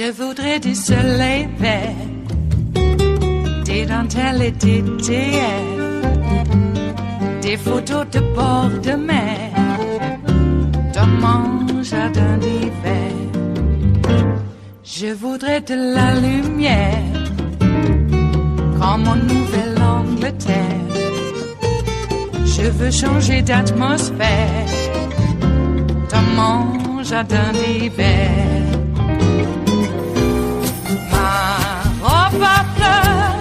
Je voudrais du soleil vert, des dentelles et des théières, des photos de bord de mer, dans mon jardin d'hiver. Je voudrais de la lumière, comme en Nouvelle-Angleterre. Je veux changer d'atmosphère, dans mon jardin d'hiver. Ma fleur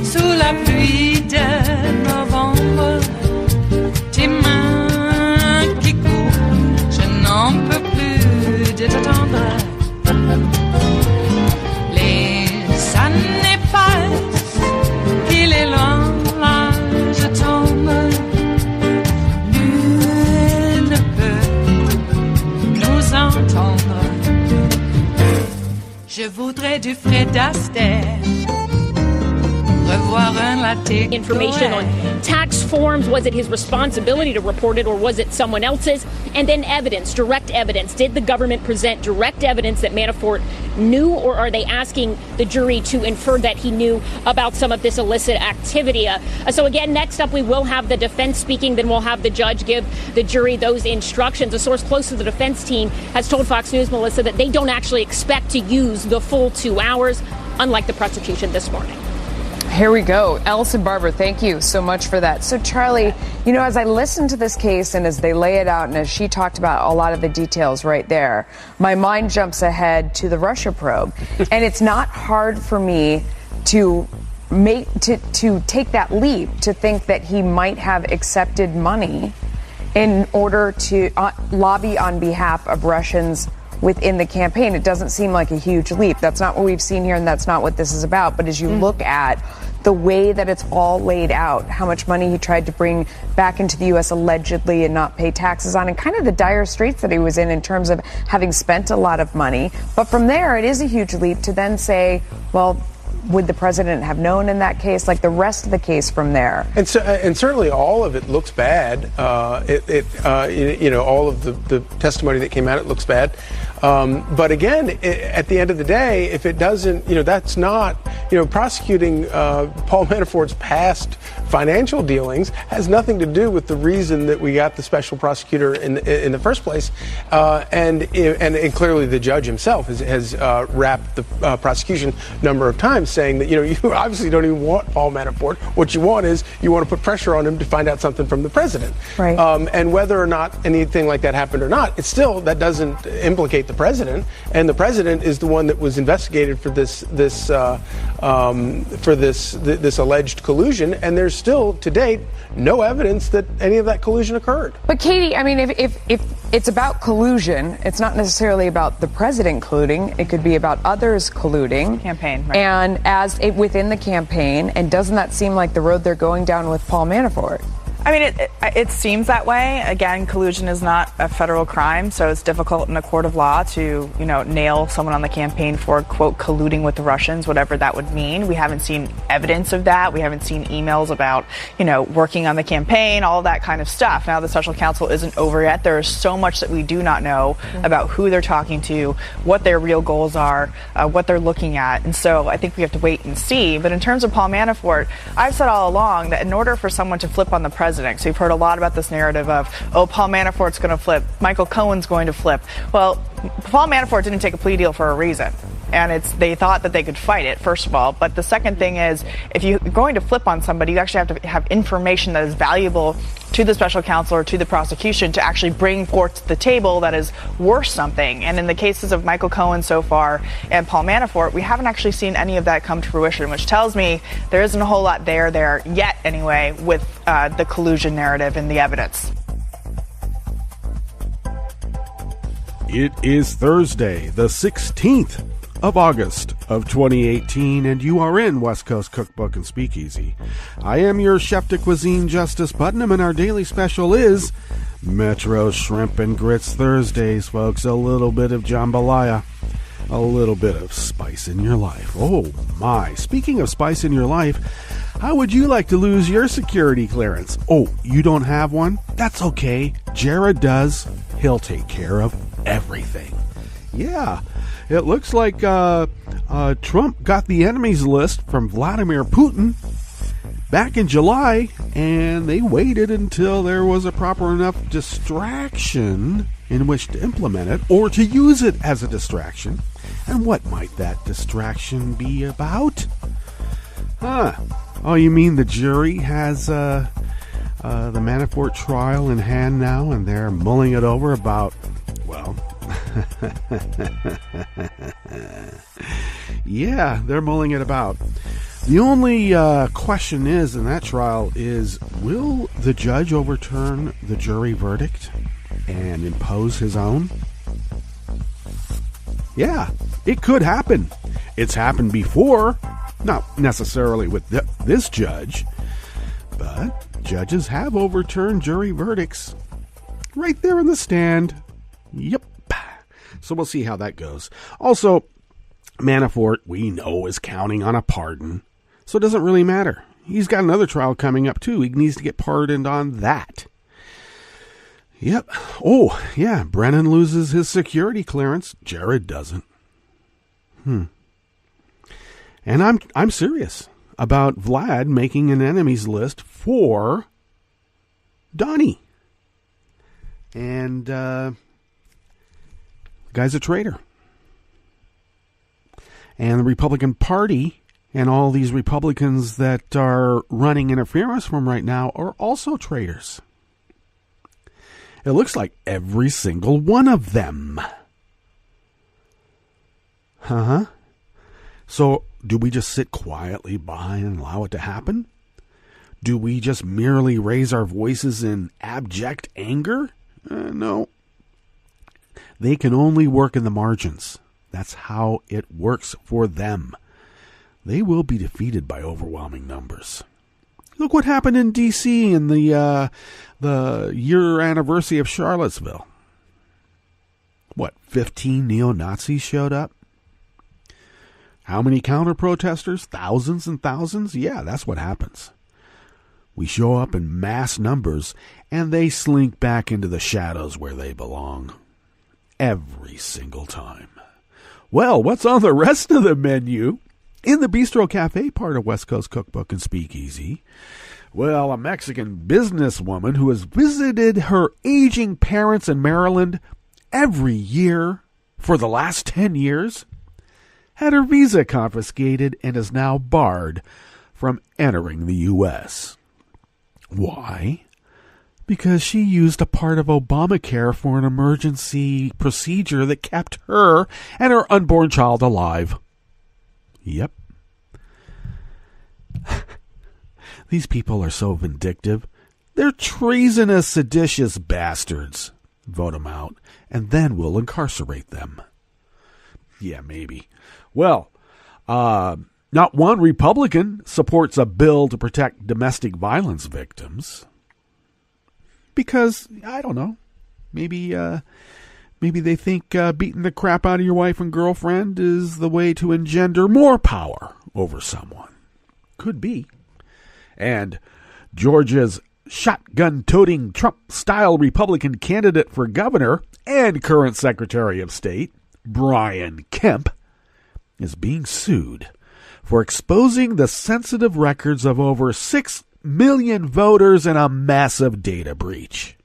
sous la pluie de novembre, tes mains qui courent, je n'en peux plus de t'attendre. Les années passent, qu'il est loin, là je tombe. Nul ne peut nous entendre. Je voudrais du Fred Astaire, revoir un latte. Information on tax forms. Was it his responsibility to report it, or was it someone else's? And then evidence, direct evidence. Did the government present direct evidence that Manafort knew, or are they asking the jury to infer that he knew about some of this illicit activity? So again, next up, we will have the defense speaking. Then we'll have the judge give the jury those instructions. A source close to the defense team has told Fox News, Melissa, that they don't actually expect to use the full 2 hours, unlike the prosecution this morning. Here we go. Ellison Barber, thank you so much for that. So, Charlie, you know, as I listened to this case and as they lay it out and as she talked about a lot of the details right there, my mind jumps ahead to the Russia probe. And it's not hard for me to take that leap to think that he might have accepted money in order to lobby on behalf of Russians within the campaign. It doesn't seem like a huge leap. That's not what we've seen here, and that's not what this is about. But as you look at the way that it's all laid out, how much money he tried to bring back into the U.S. allegedly and not pay taxes on, and kind of the dire straits that he was in terms of having spent a lot of money. But from there, it is a huge leap to then say, well, would the president have known in that case? Like the rest of the case from there. And certainly all of it looks bad. All of the testimony that came out, it looks bad. But again, at the end of the day, if it doesn't, that's not, prosecuting Paul Manafort's past financial dealings has nothing to do with the reason that we got the special prosecutor in the first place. And clearly the judge himself has wrapped the prosecution a number of times, saying that, you obviously don't even want Paul Manafort. What you want is you want to put pressure on him to find out something from the president. Right. And whether or not anything like that happened or not, it's still, that doesn't implicate the president. And the president is the one that was investigated for this alleged collusion. And there's still, to date, no evidence that any of that collusion occurred. But Katie, I mean, if it's about collusion, it's not necessarily about the president colluding. It could be about others colluding. Campaign, right. And within the campaign, and doesn't that seem like the road they're going down with Paul Manafort? I mean, it seems that way. Again, collusion is not a federal crime, so it's difficult in a court of law to, nail someone on the campaign for, quote, colluding with the Russians, whatever that would mean. We haven't seen evidence of that. We haven't seen emails about, working on the campaign, all of that kind of stuff. Now, the special counsel isn't over yet. There is so much that we do not know about who they're talking to, what their real goals are, what they're looking at. And so I think we have to wait and see. But in terms of Paul Manafort, I've said all along that in order for someone to flip on the president, so you've heard a lot about this narrative of, Paul Manafort's going to flip, Michael Cohen's going to flip. Well, Paul Manafort didn't take a plea deal for a reason. And they thought that they could fight it, first of all. But the second thing is, if you're going to flip on somebody, you actually have to have information that is valuable to the special counsel or to the prosecution to actually bring forth to the table that is worth something. And in the cases of Michael Cohen so far and Paul Manafort, we haven't actually seen any of that come to fruition, which tells me there isn't a whole lot there yet anyway with the collusion narrative and the evidence. It is Thursday, the 16th of August of 2018, and you are in West Coast Cookbook and Speakeasy. I am your chef de cuisine, Justice Putnam, and our daily special is Metro Shrimp and Grits Thursdays, folks. A little bit of jambalaya, a little bit of spice in your life. Oh my, speaking of spice in your life, how would you like to lose your security clearance? Oh, you don't have one? That's okay. Jared does. He'll take care of everything. Yeah, it looks like Trump got the enemies list from Vladimir Putin back in July, and they waited until there was a proper enough distraction in which to implement it or to use it as a distraction. And what might that distraction be about? Oh, you mean the jury has the Manafort trial in hand now, and they're mulling it over about, well, yeah, they're mulling it about. The only question is in that trial is, will the judge overturn the jury verdict and impose his own? Yeah, it could happen. It's happened before, not necessarily with this judge, but judges have overturned jury verdicts right there in the stand. Yep. So we'll see how that goes. Also, Manafort, we know, is counting on a pardon, so it doesn't really matter. He's got another trial coming up, too. He needs to get pardoned on that. Yep. Oh, yeah, Brennan loses his security clearance. Jared doesn't. And I'm serious about Vlad making an enemies list for Donnie. And the guy's a traitor. And the Republican Party and all these Republicans that are running interference from right now are also traitors. It looks like every single one of them. So, do we just sit quietly by and allow it to happen? Do we just merely raise our voices in abject anger? No. They can only work in the margins. That's how it works for them. They will be defeated by overwhelming numbers. Look what happened in D.C. in the year anniversary of Charlottesville. What, 15 neo-Nazis showed up? How many counter-protesters? Thousands and thousands? Yeah, that's what happens. We show up in mass numbers, and they slink back into the shadows where they belong. Every single time. Well, what's on the rest of the menu? In the Bistro Cafe part of West Coast Cookbook and Speakeasy, well, a Mexican businesswoman who has visited her aging parents in Maryland every year for the last 10 years had her visa confiscated and is now barred from entering the U.S. Why? Because she used a part of Obamacare for an emergency procedure that kept her and her unborn child alive. Yep. These people are so vindictive. They're treasonous, seditious bastards. Vote them out, and then we'll incarcerate them. Yeah, maybe. Well, not one Republican supports a bill to protect domestic violence victims. Because, I don't know, maybe they think beating the crap out of your wife and girlfriend is the way to engender more power over someone. Could be. And Georgia's shotgun-toting Trump-style Republican candidate for governor and current Secretary of State, Brian Kemp, is being sued for exposing the sensitive records of over 6 million voters in a massive data breach.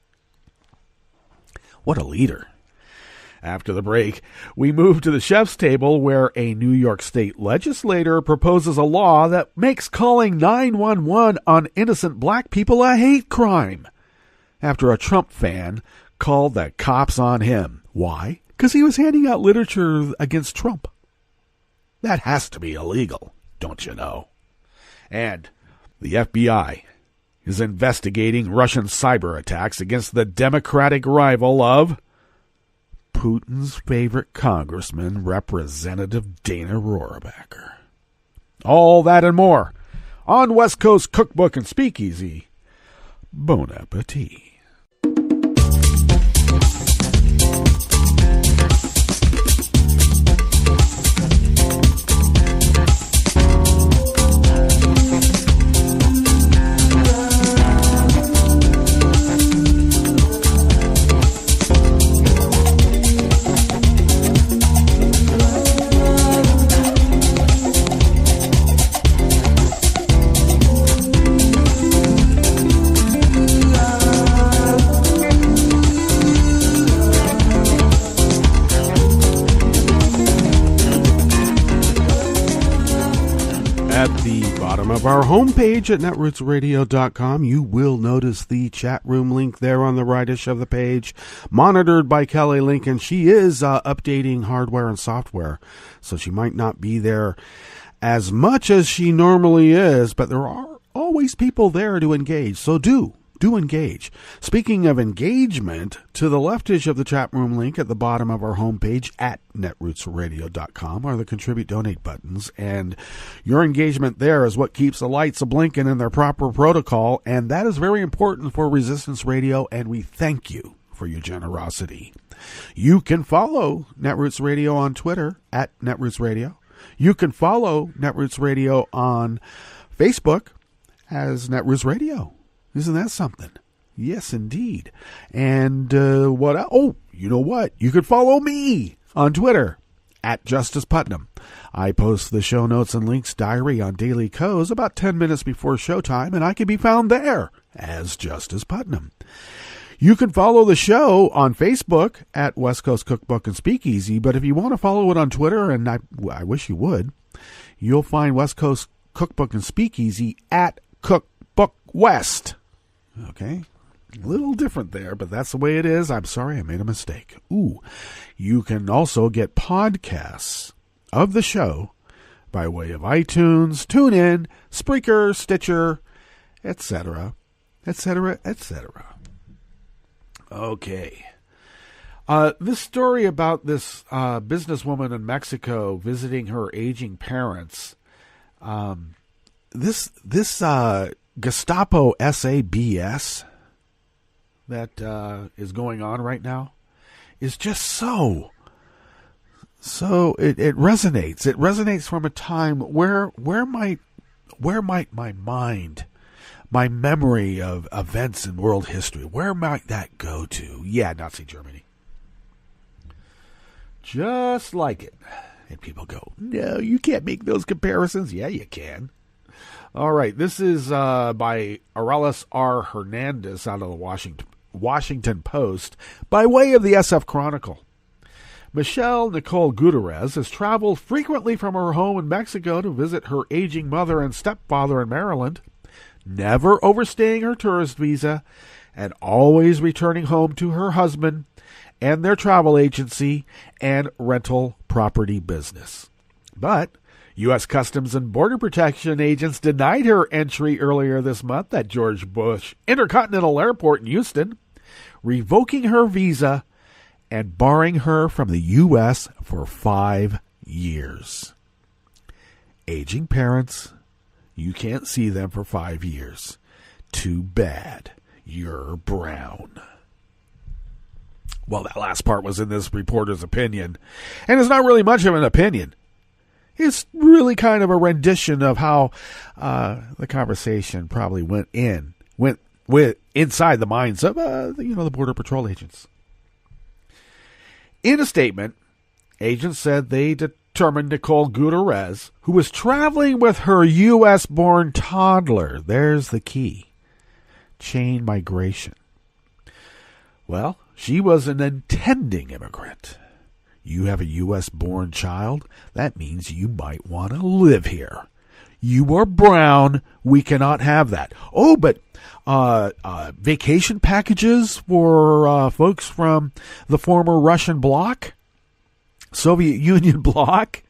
What a leader. After the break, we move to the chef's table where a New York State legislator proposes a law that makes calling 911 on innocent black people a hate crime after a Trump fan called the cops on him. Why? Because he was handing out literature against Trump. That has to be illegal, don't you know? And the FBI is investigating Russian cyberattacks against the Democratic rival of Putin's favorite congressman, Representative Dana Rohrabacher. All that and more on West Coast Cookbook and Speakeasy. Bon appetit. Of our homepage at netrootsradio.com, you will notice the chat room link there on the rightish of the page, monitored by Kelly Lincoln. She is updating hardware and software, so she might not be there as much as she normally is, but there are always people there to engage, so do engage. Speaking of engagement, to the leftish of the chat room link at the bottom of our homepage at netrootsradio.com are the contribute donate buttons, and your engagement there is what keeps the lights a-blinking in their proper protocol, and that is very important for Resistance Radio, and we thank you for your generosity. You can follow Netroots Radio on Twitter at Netroots Radio. You can follow Netroots Radio on Facebook as Netroots Radio. Isn't that something? Yes, indeed. And what else? Oh, you know what? You could follow me on Twitter at Justice Putnam. I post the show notes and links diary on Daily Co's about 10 minutes before showtime, and I can be found there as Justice Putnam. You can follow the show on Facebook at West Coast Cookbook and Speakeasy, but if you want to follow it on Twitter, and I wish you would, you'll find West Coast Cookbook and Speakeasy at Cookbook West. Okay, a little different there, but that's the way it is. I'm sorry, I made a mistake. Ooh, you can also get podcasts of the show by way of iTunes, TuneIn, Spreaker, Stitcher, etc., etc., etc. Okay. This story about this businesswoman in Mexico visiting her aging parents, this Gestapo SABS that is going on right now is just so it resonates. It resonates from a time where might my mind, my memory of events in world history, where might that go to? Yeah, Nazi Germany. Just like it. And people go, no, you can't make those comparisons. Yeah, you can. All right, this is by Arelis R. Hernandez out of the Washington Post by way of the SF Chronicle. Michelle Nicole Gutierrez has traveled frequently from her home in Mexico to visit her aging mother and stepfather in Maryland, never overstaying her tourist visa, and always returning home to her husband and their travel agency and rental property business. But U.S. Customs and Border Protection agents denied her entry earlier this month at George Bush Intercontinental Airport in Houston, revoking her visa and barring her from the U.S. for 5 years. Aging parents, you can't see them for 5 years. Too bad. You're brown. Well, that last part was in this reporter's opinion, and it's not really much of an opinion. It's really kind of a rendition of how the conversation probably went inside the minds of the Border Patrol agents. In a statement, agents said they determined Nicole Gutierrez, who was traveling with her U.S.-born toddler, there's the key, chain migration. Well, she was an intending immigrant. You have a U.S.-born child, that means you might want to live here. You are brown, we cannot have that. Oh, but vacation packages for folks from the former Russian bloc, Soviet Union bloc.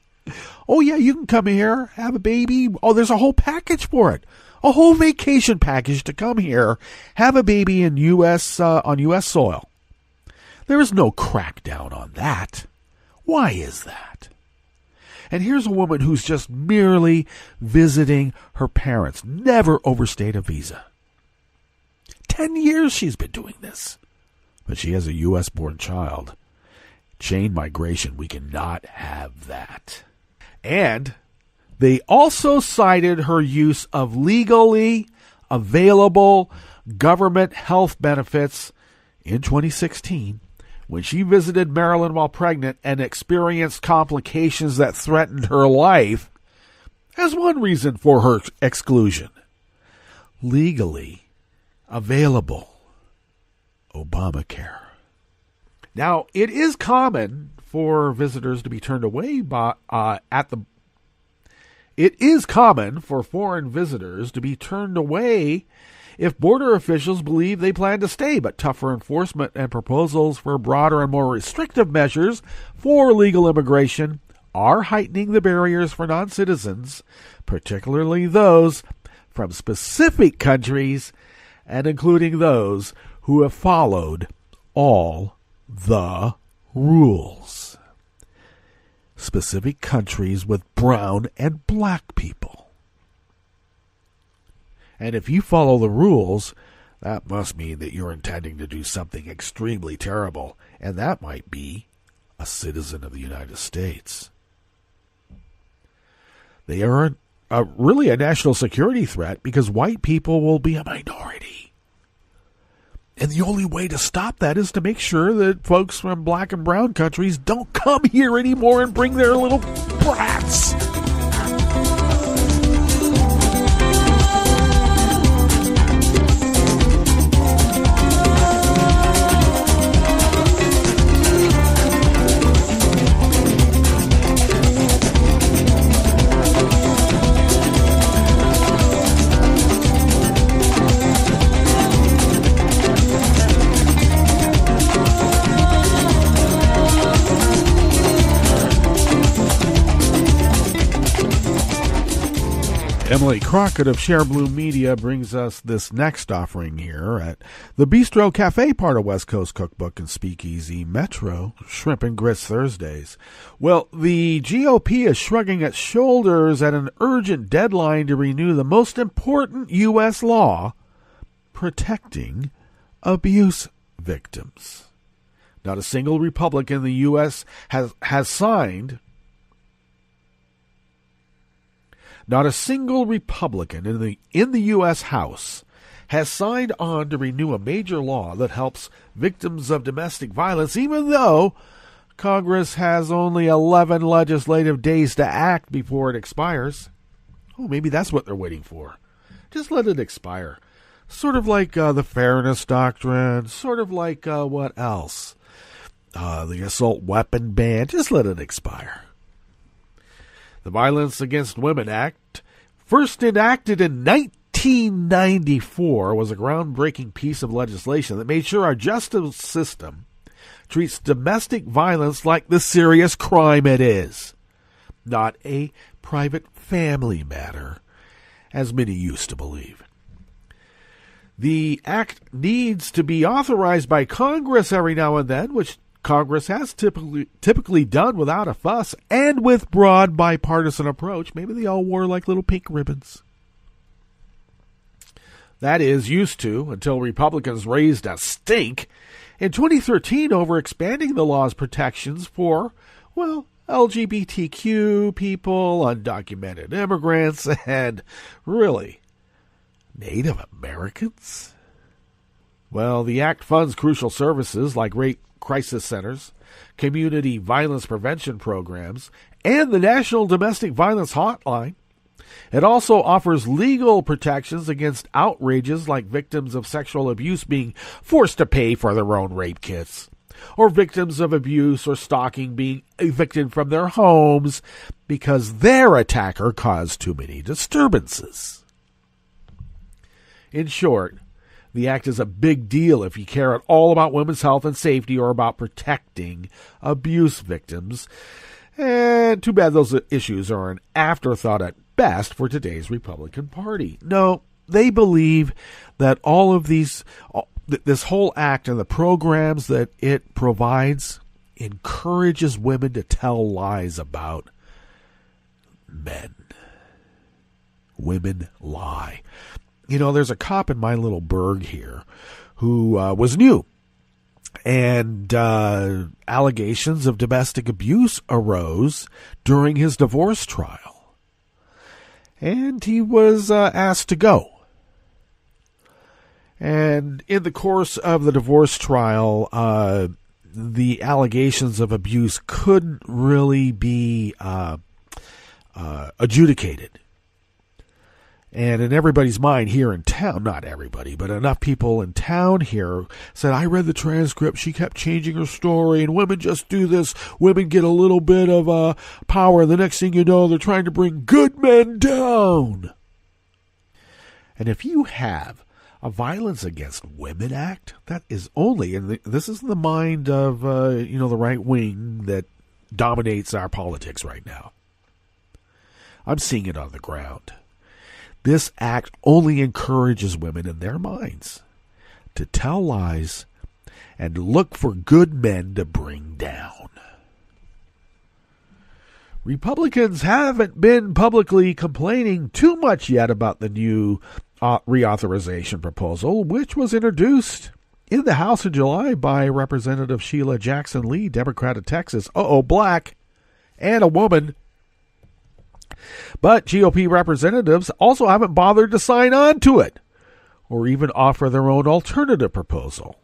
Oh, yeah, you can come here, have a baby. Oh, there's a whole package for it. A whole vacation package to come here, have a baby in on U.S. soil. There is no crackdown on that. Why is that? And here's a woman who's just merely visiting her parents, never overstayed a visa. 10 years she's been doing this. But she has a U.S.-born child. Chain migration, we cannot have that. And they also cited her use of legally available government health benefits in 2016 when she visited Maryland while pregnant and experienced complications that threatened her life as one reason for her exclusion. Legally available Obamacare. Now, it is common for visitors to be turned away It is common for foreign visitors to be turned away if border officials believe they plan to stay, but tougher enforcement and proposals for broader and more restrictive measures for legal immigration are heightening the barriers for non-citizens, particularly those from specific countries and including those who have followed all the rules. Specific countries with brown and black people. And if you follow the rules, that must mean that you're intending to do something extremely terrible, and that might be a citizen of the United States. They are really a national security threat because white people will be a minority. And the only way to stop that is to make sure that folks from black and brown countries don't come here anymore and bring their little brats. Emily Crockett of Share Blue Media brings us this next offering here at the Bistro Cafe, part of West Coast Cookbook and Speakeasy Metro, Shrimp and Grits Thursdays. Well, the GOP is shrugging its shoulders at an urgent deadline to renew the most important U.S. law protecting abuse victims. Not a single Republican in the U.S. has signed. Not a single Republican in the U.S. House has signed on to renew a major law that helps victims of domestic violence, even though Congress has only 11 legislative days to act before it expires. Oh, maybe that's what they're waiting for. Just let it expire. Sort of like the Fairness Doctrine, sort of like what else? The Assault Weapon Ban. Just let it expire. The Violence Against Women Act, first enacted in 1994, was a groundbreaking piece of legislation that made sure our justice system treats domestic violence like the serious crime it is, not a private family matter, as many used to believe. The act needs to be authorized by Congress every now and then, which Congress has typically done without a fuss and with broad bipartisan approach. Maybe they all wore like little pink ribbons. That is, used to, until Republicans raised a stink in 2013 over expanding the law's protections for, well, LGBTQ people, undocumented immigrants, and really, Native Americans. Well, the act funds crucial services like rape crisis centers, community violence prevention programs, and the National Domestic Violence Hotline. It also offers legal protections against outrages like victims of sexual abuse being forced to pay for their own rape kits, or victims of abuse or stalking being evicted from their homes because their attacker caused too many disturbances. In short, the act is a big deal if you care at all about women's health and safety or about protecting abuse victims. And too bad those issues are an afterthought at best for today's Republican Party. No, they believe that all of these this whole act and the programs that it provides encourages women to tell lies about men. Women lie. You know, there's a cop in my little burg here who was new, and allegations of domestic abuse arose during his divorce trial. And he was asked to go. And in the course of the divorce trial, the allegations of abuse couldn't really be adjudicated. And in everybody's mind here in town, not everybody, but enough people in town here said, I read the transcript, she kept changing her story, and women just do this. Women get a little bit of power, and the next thing you know, they're trying to bring good men down. And if you have a Violence Against Women Act, that is only, and this is in the mind of, the right wing that dominates our politics right now. I'm seeing it on the ground. This act only encourages women in their minds to tell lies and look for good men to bring down. Republicans haven't been publicly complaining too much yet about the new reauthorization proposal, which was introduced in the House in July by Representative Sheila Jackson Lee, Democrat of Texas, black, and a woman. But GOP representatives also haven't bothered to sign on to it or even offer their own alternative proposal.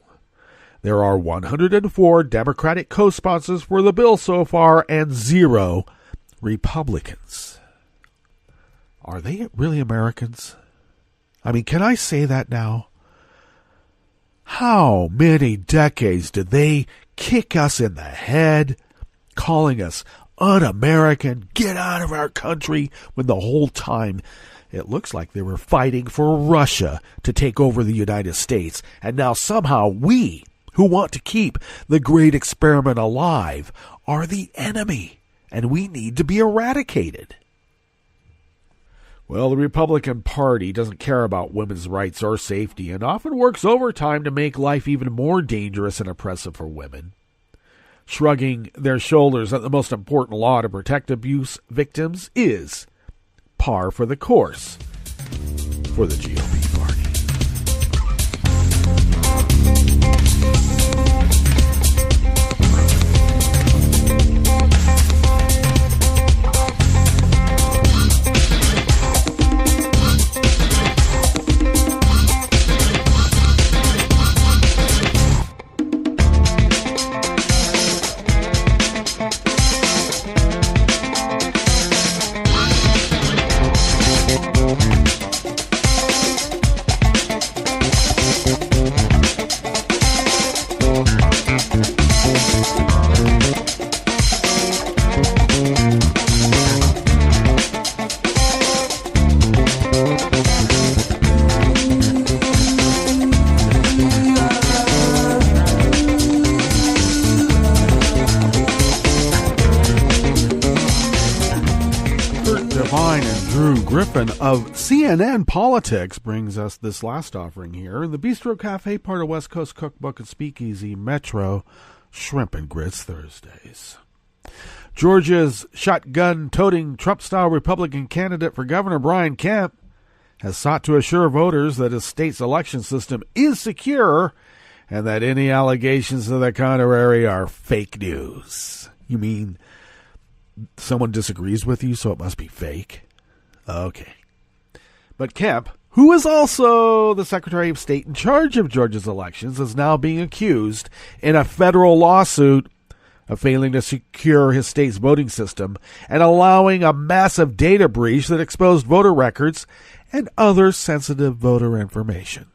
There are 104 Democratic co-sponsors for the bill so far and 0 Republicans. Are they really Americans? I mean, can I say that now? How many decades did they kick us in the head, calling us un-American, get out of our country, when the whole time it looks like they were fighting for Russia to take over the United States, and now somehow we, who want to keep the great experiment alive, are the enemy, and we need to be eradicated. Well, the Republican Party doesn't care about women's rights or safety and often works overtime to make life even more dangerous and oppressive for women, shrugging their shoulders at the most important law to protect abuse victims is par for the course for the GOP party. Of CNN Politics brings us this last offering here in the Bistro Cafe, part of West Coast Cookbook and Speakeasy Metro Shrimp and Grits Thursdays. Georgia's shotgun-toting Trump-style Republican candidate for governor Brian Kemp has sought to assure voters that his state's election system is secure and that any allegations to the contrary are fake news. You mean someone disagrees with you, so it must be fake? Okay. But Kemp, who is also the Secretary of State in charge of Georgia's elections, is now being accused in a federal lawsuit of failing to secure his state's voting system and allowing a massive data breach that exposed voter records and other sensitive voter information.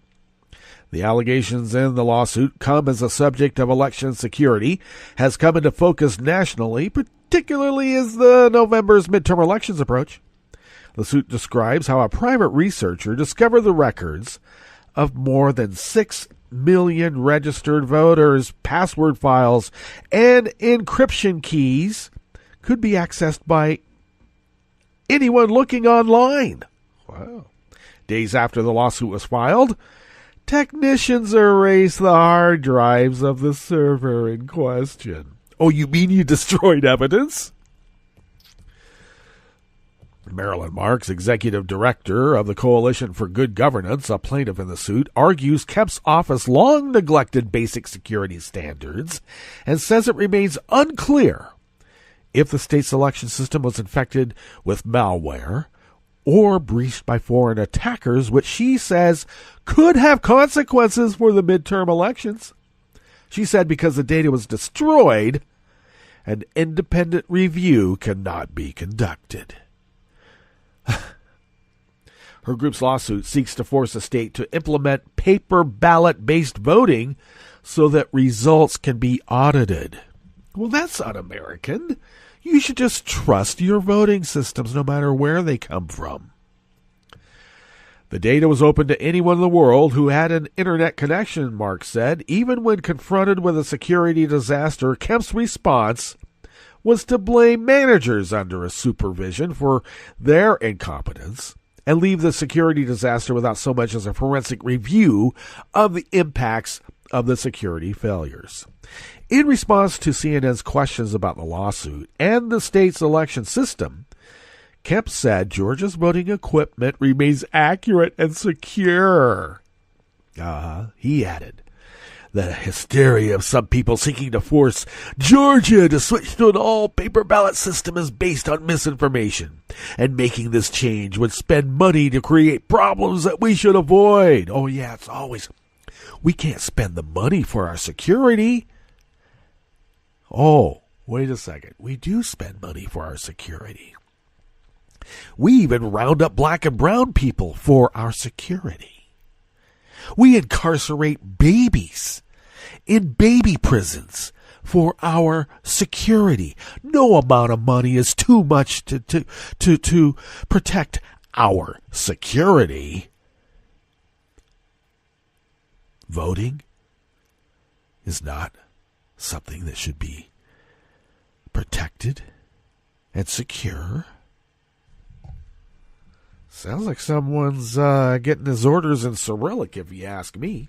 The allegations in the lawsuit come as the subject of election security has come into focus nationally, particularly as the November's midterm elections approach. The suit describes how a private researcher discovered the records of more than 6 million registered voters, password files, and encryption keys could be accessed by anyone looking online. Wow. Days after the lawsuit was filed, technicians erased the hard drives of the server in question. Oh, you mean you destroyed evidence? Marilyn Marks, executive director of the Coalition for Good Governance, a plaintiff in the suit, argues Kemp's office long neglected basic security standards and says it remains unclear if the state's election system was infected with malware or breached by foreign attackers, which she says could have consequences for the midterm elections. She said because the data was destroyed, an independent review cannot be conducted. Her group's lawsuit seeks to force the state to implement paper ballot-based voting so that results can be audited. Well, that's un-American. You should just trust your voting systems no matter where they come from. The data was open to anyone in the world who had an internet connection, Mark said. Even when confronted with a security disaster, Kemp's response was to blame managers under a supervision for their incompetence and leave the security disaster without so much as a forensic review of the impacts of the security failures. In response to CNN's questions about the lawsuit and the state's election system, Kemp said Georgia's voting equipment remains accurate and secure. He added, the hysteria of some people seeking to force Georgia to switch to an all-paper ballot system is based on misinformation, and making this change would spend money to create problems that we should avoid. Oh, yeah, it's always, we can't spend the money for our security. Oh, wait a second. We do spend money for our security. We even round up black and brown people for our security. We incarcerate babies in baby prisons for our security. No amount of money is too much to protect our security. Voting is not something that should be protected and secure. Sounds like someone's getting his orders in Cyrillic, if you ask me.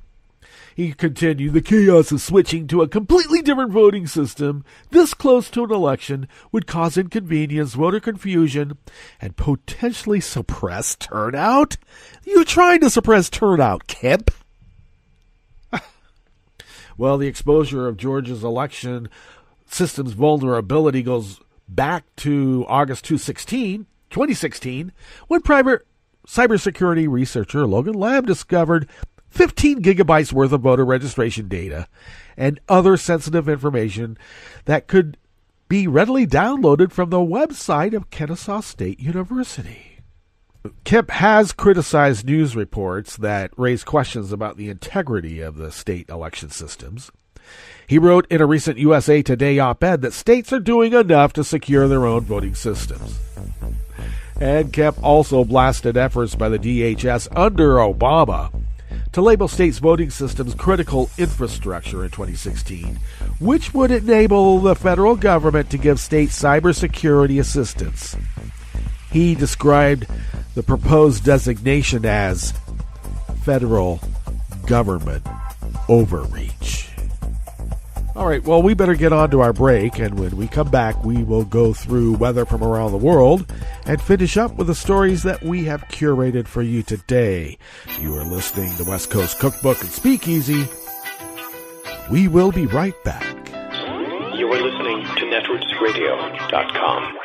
He continued, the chaos of switching to a completely different voting system this close to an election would cause inconvenience, voter confusion, and potentially suppress turnout? You're trying to suppress turnout, Kemp. Well, the exposure of Georgia's election system's vulnerability goes back to August 2016, when private cybersecurity researcher Logan Lamb discovered 15 gigabytes worth of voter registration data and other sensitive information that could be readily downloaded from the website of Kennesaw State University. Kemp has criticized news reports that raise questions about the integrity of the state election systems. He wrote in a recent USA Today op-ed that states are doing enough to secure their own voting systems. And Kemp also blasted efforts by the DHS under Obama to label states' voting systems critical infrastructure in 2016, which would enable the federal government to give states cybersecurity assistance. He described the proposed designation as federal government overreach. All right, well, we better get on to our break, and when we come back, we will go through weather from around the world and finish up with the stories that we have curated for you today. You are listening to West Coast Cookbook and Speakeasy. We will be right back. You are listening to netrootsradio.com.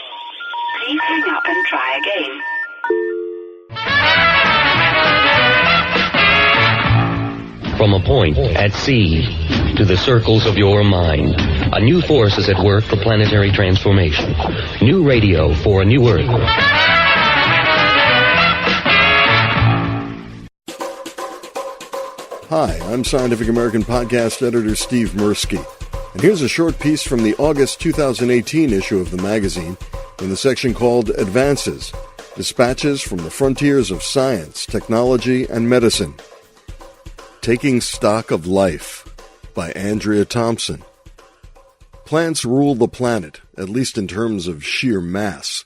Please hang up and try again. From a point at sea to the circles of your mind, a new force is at work for planetary transformation. New radio for a new Earth. Hi, I'm Scientific American podcast editor Steve Mirsky, and here's a short piece from the August 2018 issue of the magazine in the section called Advances, Dispatches from the Frontiers of Science, Technology, and Medicine. Taking Stock of Life by Andrea Thompson. Plants rule the planet, at least in terms of sheer mass.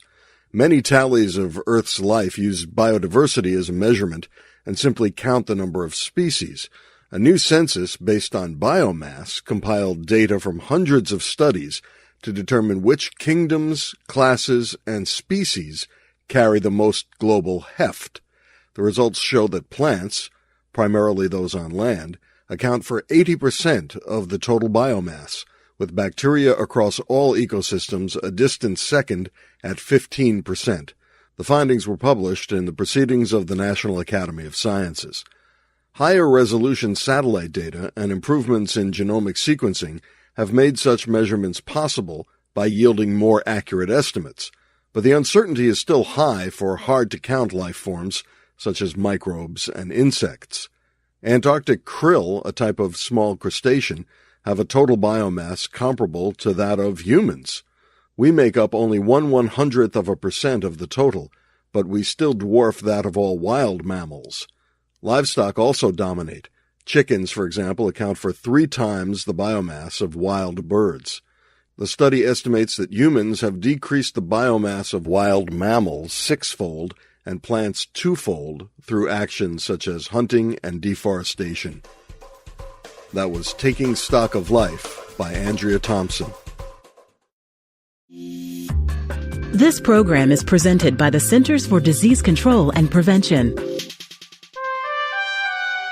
Many tallies of Earth's life use biodiversity as a measurement, and simply count the number of species. A new census based on biomass compiled data from hundreds of studies to determine which kingdoms, classes, and species carry the most global heft. The results show that plants, primarily those on land, account for 80% of the total biomass, with bacteria across all ecosystems a distant second at 15%. The findings were published in the Proceedings of the National Academy of Sciences. Higher resolution satellite data and improvements in genomic sequencing have made such measurements possible by yielding more accurate estimates, but the uncertainty is still high for hard-to-count life forms such as microbes and insects. Antarctic krill, a type of small crustacean, have a total biomass comparable to that of humans. We make up only 1/100% of the total, but we still dwarf that of all wild mammals. Livestock also dominate. Chickens, for example, account for 3 times the biomass of wild birds. The study estimates that humans have decreased the biomass of wild mammals 6-fold and plants 2-fold through actions such as hunting and deforestation. That was Taking Stock of Life by Andrea Thompson. This program is presented by the Centers for Disease Control and Prevention.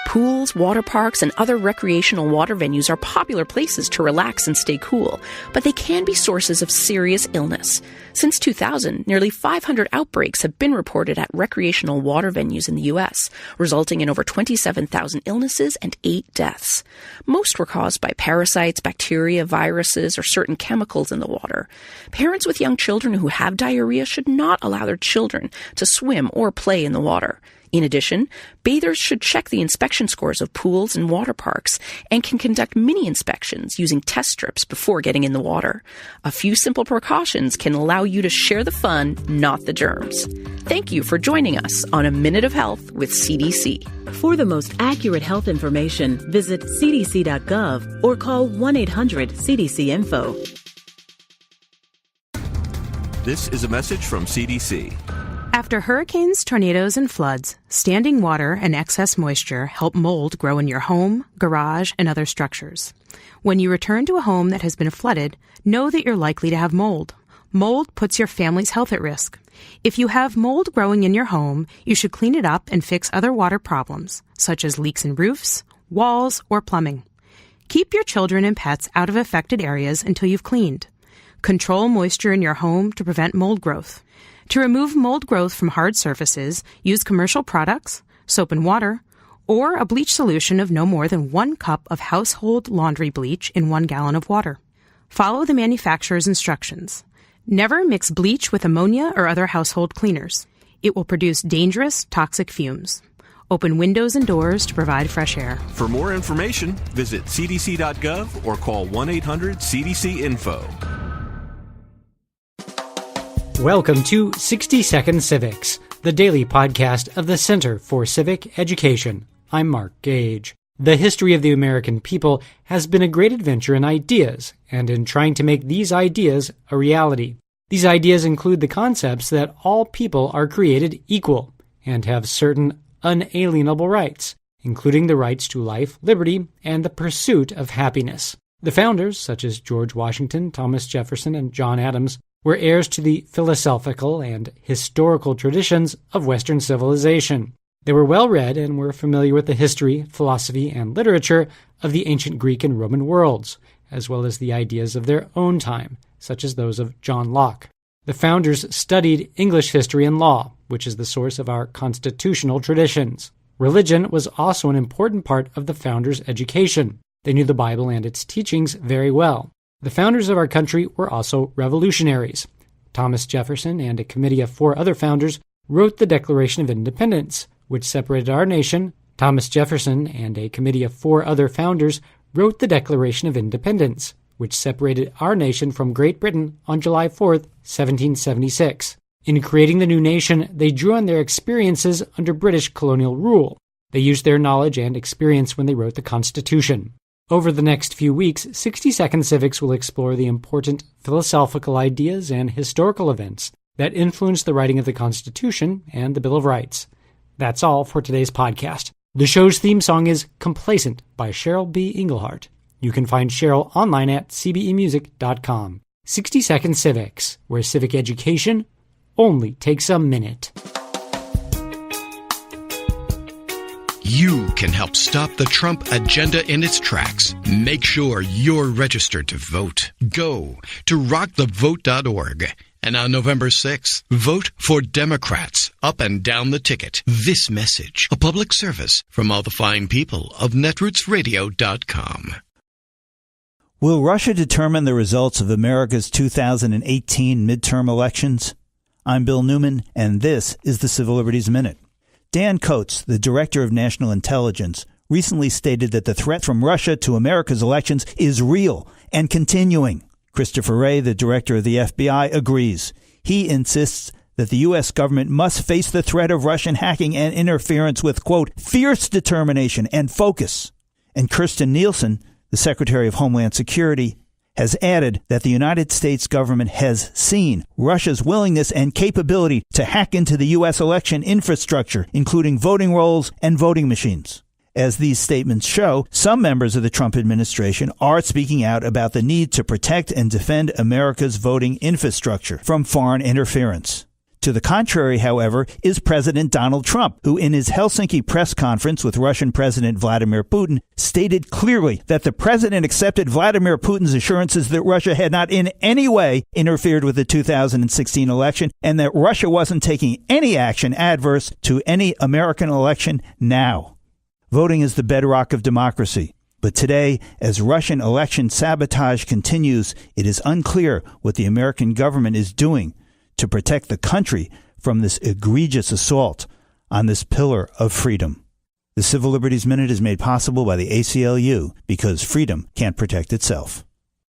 Pools, water parks, and other recreational water venues are popular places to relax and stay cool, but they can be sources of serious illness. Since 2000, nearly 500 outbreaks have been reported at recreational water venues in the U.S., resulting in over 27,000 illnesses and 8 deaths. Most were caused by parasites, bacteria, viruses, or certain chemicals in the water. Parents with young children who have diarrhea should not allow their children to swim or play in the water. In addition, bathers should check the inspection scores of pools and water parks and can conduct mini-inspections using test strips before getting in the water. A few simple precautions can allow you to share the fun, not the germs. Thank you for joining us on A Minute of Health with CDC. For the most accurate health information, visit cdc.gov or call 1-800-CDC-INFO. This is a message from CDC. After hurricanes, tornadoes, and floods, standing water and excess moisture help mold grow in your home, garage, and other structures. When you return to a home that has been flooded, know that you're likely to have mold. Mold puts your family's health at risk. If you have mold growing in your home, you should clean it up and fix other water problems, such as leaks in roofs, walls, or plumbing. Keep your children and pets out of affected areas until you've cleaned. Control moisture in your home to prevent mold growth. To remove mold growth from hard surfaces, use commercial products, soap and water, or a bleach solution of no more than 1 cup of household laundry bleach in 1 gallon of water. Follow the manufacturer's instructions. Never mix bleach with ammonia or other household cleaners. It will produce dangerous, toxic fumes. Open windows and doors to provide fresh air. For more information, visit cdc.gov or call 1-800-CDC-INFO. Welcome to 60 Second Civics, the daily podcast of the Center for Civic Education. I'm Mark Gage. The history of the American people has been a great adventure in ideas and in trying to make these ideas a reality. These ideas include the concepts that all people are created equal and have certain unalienable rights, including the rights to life, liberty, and the pursuit of happiness. The founders, such as George Washington, Thomas Jefferson, and John Adams, were heirs to the philosophical and historical traditions of Western civilization. They were well-read and were familiar with the history, philosophy, and literature of the ancient Greek and Roman worlds, as well as the ideas of their own time, such as those of John Locke. The founders studied English history and law, which is the source of our constitutional traditions. Religion was also an important part of the founders' education. They knew the Bible and its teachings very well. The founders of our country were also revolutionaries. Thomas Jefferson and a committee of 4 other founders wrote the Declaration of Independence, which separated our nation. Thomas Jefferson and a committee of 4 other founders wrote the Declaration of Independence, which separated our nation from Great Britain on July 4th, 1776. In creating the new nation, they drew on their experiences under British colonial rule. They used their knowledge and experience when they wrote the Constitution. Over the next few weeks, 60 Second Civics will explore the important philosophical ideas and historical events that influenced the writing of the Constitution and the Bill of Rights. That's all for today's podcast. The show's theme song is Complacent by Cheryl B. Englehart. You can find Cheryl online at cbemusic.com. 60 Second Civics, where civic education only takes a minute. You can help stop the Trump agenda in its tracks. Make sure you're registered to vote. Go to rockthevote.org. And on November 6th, vote for Democrats up and down the ticket. This message, a public service from all the fine people of netrootsradio.com. Will Russia determine the results of America's 2018 midterm elections? I'm Bill Newman, and this is the Civil Liberties Minute. Dan Coates, the Director of National Intelligence, recently stated that the threat from Russia to America's elections is real and continuing. Christopher Wray, the Director of the FBI, agrees. He insists that the U.S. government must face the threat of Russian hacking and interference with, quote, fierce determination and focus. And Kirstjen Nielsen, the Secretary of Homeland Security, has added that the United States government has seen Russia's willingness and capability to hack into the U.S. election infrastructure, including voting rolls and voting machines. As these statements show, some members of the Trump administration are speaking out about the need to protect and defend America's voting infrastructure from foreign interference. To the contrary, however, is President Donald Trump, who in his Helsinki press conference with Russian President Vladimir Putin stated clearly that the president accepted Vladimir Putin's assurances that Russia had not in any way interfered with the 2016 election and that Russia wasn't taking any action adverse to any American election now. Voting is the bedrock of democracy. But today, as Russian election sabotage continues, it is unclear what the American government is doing to protect the country from this egregious assault on this pillar of freedom. The Civil Liberties Minute is made possible by the ACLU because freedom can't protect itself.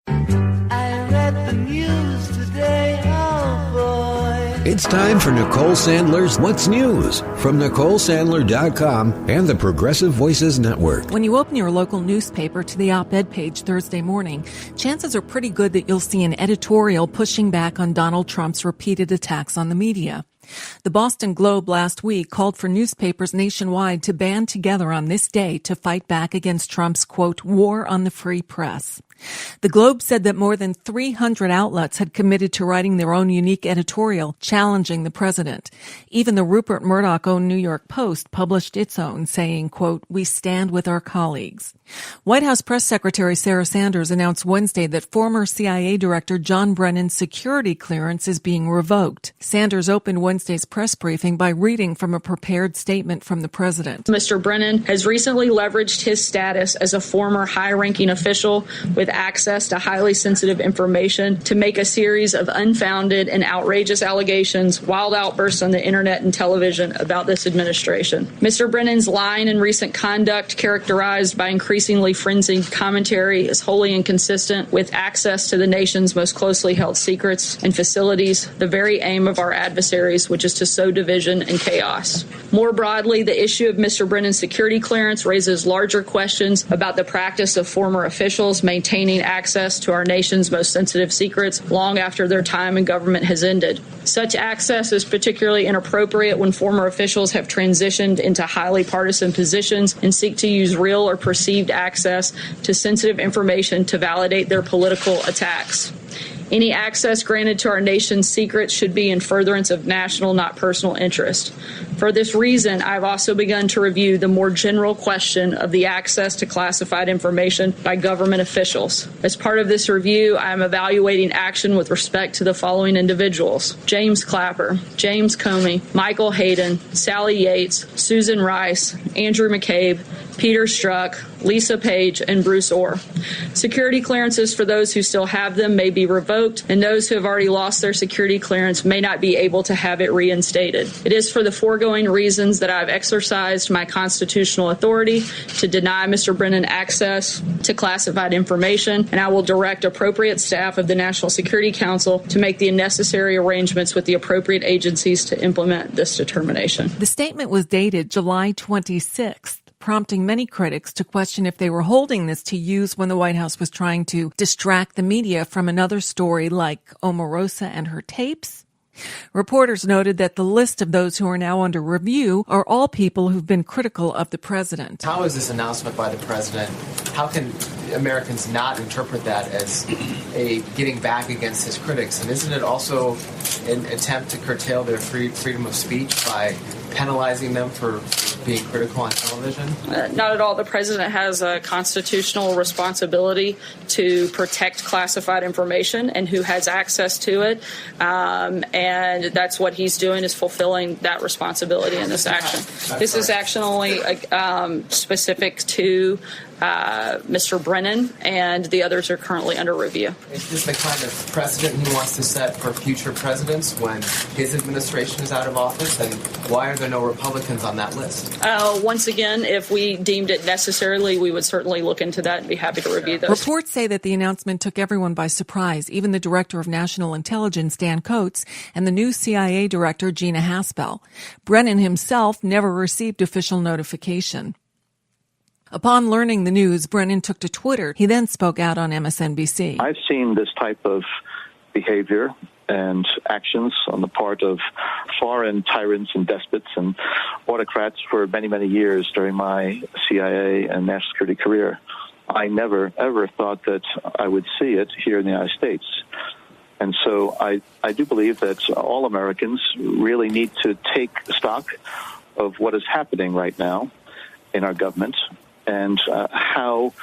I read the news today, oh boy. It's time for Nicole Sandler's What's News from NicoleSandler.com and the Progressive Voices Network. When you open your local newspaper to the op-ed page Thursday morning, chances are pretty good that you'll see an editorial pushing back on Donald Trump's repeated attacks on the media. The Boston Globe last week called for newspapers nationwide to band together on this day to fight back against Trump's, quote, war on the free press. The Globe said that more than 300 outlets had committed to writing their own unique editorial challenging the president. Even the Rupert Murdoch-owned New York Post published its own, saying, quote, we stand with our colleagues. White House Press Secretary Sarah Sanders announced Wednesday that former CIA Director John Brennan's security clearance is being revoked. Sanders opened Wednesday's press briefing by reading from a prepared statement from the president. Mr. Brennan has recently leveraged his status as a former high-ranking official with access to highly sensitive information to make a series of unfounded and outrageous allegations, wild outbursts on the internet and television about this administration. Mr. Brennan's line and recent conduct, characterized by increasingly frenzied commentary, is wholly inconsistent with access to the nation's most closely held secrets and facilities, the very aim of our adversaries, which is to sow division and chaos. More broadly, the issue of Mr. Brennan's security clearance raises larger questions about the practice of former officials maintaining access to our nation's most sensitive secrets long after their time in government has ended. Such access is particularly inappropriate when former officials have transitioned into highly partisan positions and seek to use real or perceived access to sensitive information to validate their political attacks. Any access granted to our nation's secrets should be in furtherance of national, not personal interest. For this reason, I've also begun to review the more general question of the access to classified information by government officials. As part of this review, I am evaluating action with respect to the following individuals: James Clapper, James Comey, Michael Hayden, Sally Yates, Susan Rice, Andrew McCabe, Peter Strzok, Lisa Page, and Bruce Orr. Security clearances for those who still have them may be revoked, and those who have already lost their security clearance may not be able to have it reinstated. It is for the foregoing reasons that I've exercised my constitutional authority to deny Mr. Brennan access to classified information, and I will direct appropriate staff of the National Security Council to make the necessary arrangements with the appropriate agencies to implement this determination. The statement was dated July 26th. Prompting many critics to question if they were holding this to use when the White House was trying to distract the media from another story like Omarosa and her tapes. Reporters noted that the list of those who are now under review are all people who've been critical of the president. How is this announcement by the president, how can Americans not interpret that as a getting back against his critics? And isn't it also an attempt to curtail their freedom of speech by penalizing them for being critical on television? Not at all. The president has a constitutional responsibility to protect classified information and who has access to it. And that's what he's doing, is fulfilling that responsibility in this action. This is action only specific to Mr. Brennan, and the others are currently under review. Is this the kind of precedent he wants to set for future presidents when his administration is out of office? And why are there no Republicans on that list? Once again, if we deemed it necessarily, we would certainly look into that and be happy to review those. Reports say that the announcement took everyone by surprise, even the Director of National Intelligence, Dan Coates, and the new CIA Director, Gina Haspel. Brennan himself never received official notification. Upon learning the news, Brennan took to Twitter. He then spoke out on MSNBC. I've seen this type of behavior and actions on the part of foreign tyrants and despots and autocrats for many, many years during my CIA and national security career. I never, ever thought that I would see it here in the United States. And so I do believe that all Americans really need to take stock of what is happening right now in our government and how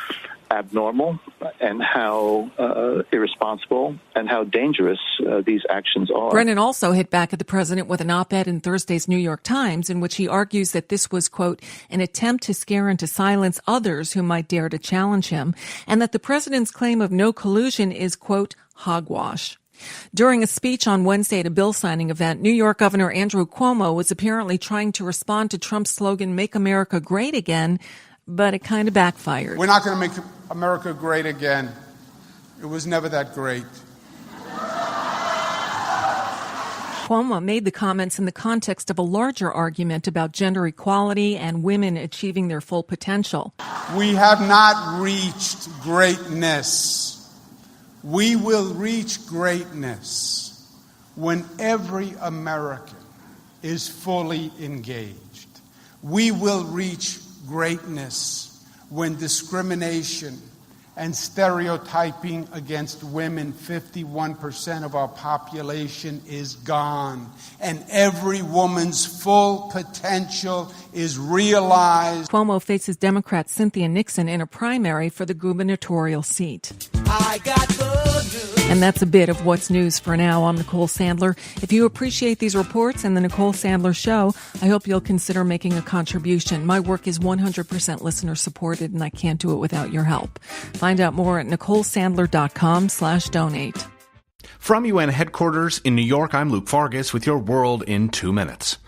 abnormal and how irresponsible and how dangerous these actions are. Brennan also hit back at the president with an op-ed in Thursday's New York Times in which he argues that this was, quote, an attempt to scare into silence others who might dare to challenge him, and that the president's claim of no collusion is, quote, hogwash. During a speech on Wednesday at a bill signing event, New York Governor Andrew Cuomo was apparently trying to respond to Trump's slogan, Make America Great Again, but it kind of backfired. We're not going to make America great again. It was never that great. Cuomo made the comments in the context of a larger argument about gender equality and women achieving their full potential. We have not reached greatness. We will reach greatness when every American is fully engaged. We will reach greatness when discrimination and stereotyping against women, 51% of our population, is gone, and every woman's full potential is realized. Cuomo faces Democrat Cynthia Nixon in a primary for the gubernatorial seat. I got good news. And that's a bit of what's news for now. I'm Nicole Sandler. If you appreciate these reports and the Nicole Sandler Show, I hope you'll consider making a contribution. My work is 100% listener supported, and I can't do it without your help. Find out more at NicoleSandler.com/donate. From UN headquarters in New York, I'm Luke Fargus with your World in 2 minutes.